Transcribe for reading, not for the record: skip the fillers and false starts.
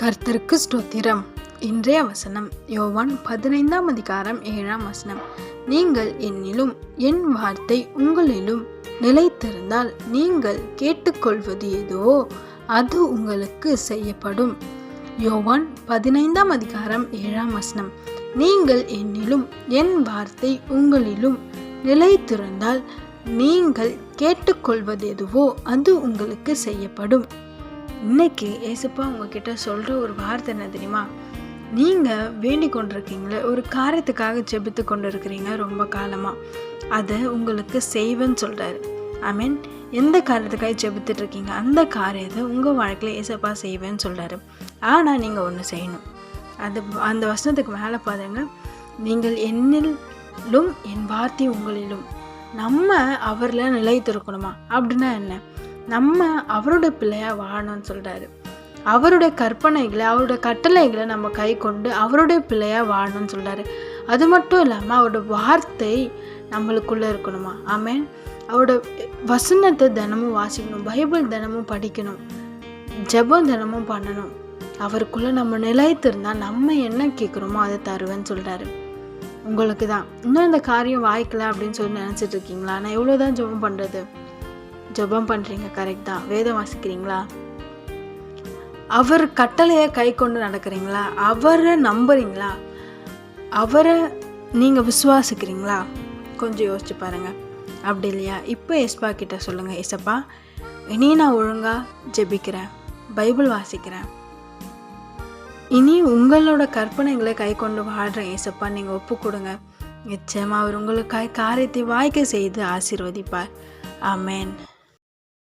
கர்த்தருக்கு ஸ்தோத்திரம். இன்றைய வசனம் யோவான் 15:7. நீங்கள் என்னிலும் என் வார்த்தை உங்களிலும் நிலைத்திருந்தால் நீங்கள் கேட்டுக்கொள்வது எதுவோ அது உங்களுக்கு செய்யப்படும். யோவான் 15:7. நீங்கள் என்னிலும் என் வார்த்தை உங்களிலும் நிலைத்திருந்தால் நீங்கள் கேட்டுக்கொள்வது எதுவோ அது உங்களுக்கு செய்யப்படும். இன்னைக்கு ஏசப்பா உங்ககிட்ட சொல்கிற ஒரு வார்த்தை என்ன தெரியுமா? நீங்கள் வேண்டிக் கொண்டிருக்கீங்களே, ஒரு காரியத்துக்காக ஜெபித்து கொண்டு இருக்கிறீங்க ரொம்ப காலமாக, அதை உங்களுக்கு செய்வேன்னு சொல்கிறாரு. ஆமீன். எந்த காரியத்துக்காக ஜெபித்துட்டு இருக்கீங்க அந்த காரியத்தை உங்கள் வாழ்க்கையில் ஏசப்பா செய்வேன்னு சொல்கிறாரு. ஆனால் நீங்கள் ஒன்று செய்யணும். அந்த வசனத்துக்கு மேலே பாருங்க, நீங்கள் என்னிலும் என் வார்த்தை உங்களிலும். நம்ம அவரில் நிலைத்திருக்கணுமா? அப்படின்னா என்ன? நம்ம அவரோட பிள்ளையாக வாழணும்னு சொல்கிறாரு. அவருடைய கற்பனைகளை, அவருடைய கட்டளைகளை நம்ம கை கொண்டு அவருடைய பிள்ளையாக வாழணும்னு சொல்கிறாரு. அது மட்டும் இல்லாமல் அவரோட வார்த்தை நம்மளுக்குள்ளே இருக்கணுமா? ஆமேன். அவரோட வசனத்தை தினமும் வாசிக்கணும், பைபிள் தினமும் படிக்கணும், ஜெபம் தினமும் பண்ணணும். அவருக்குள்ளே நம்ம நிலைத்திருந்தால் நம்ம என்ன கேட்குறோமோ அதை தருவேன்னு சொல்கிறாரு. உங்களுக்கு தான் இன்னும் இந்த காரியம் வாய்க்கல அப்படின்னு சொல்லி நினச்சிட்டு இருக்கீங்களா? நான் எவ்வளோதான் ஜெபம் பண்ணுறது? ஜெபம் பண்ணுறீங்க, கரெக்ட் தான். வேதம் வாசிக்கிறீங்களா? அவர் கட்டளையை கை கொண்டு நடக்கிறீங்களா? அவரை நம்புறீங்களா? அவரை நீங்கள் விசுவாசிக்கிறீங்களா? கொஞ்சம் யோசிச்சு பாருங்கள். அப்படி இல்லையா, இப்போ ஏசப்பா கிட்ட சொல்லுங்கள், ஏசப்பா இனி நான் ஒழுங்காக ஜெபிக்கிறேன், பைபிள் வாசிக்கிறேன், இனி உங்களோட கற்பனைகளை கை கொண்டு வாழ்கிறேன் ஏசப்பா, நீங்கள் ஒப்பு கொடுங்க. நிச்சயமாக அவர் உங்களுக்கு காரியத்தை வாய்க்க செய்து ஆசீர்வதிப்பார். ஆமேன்.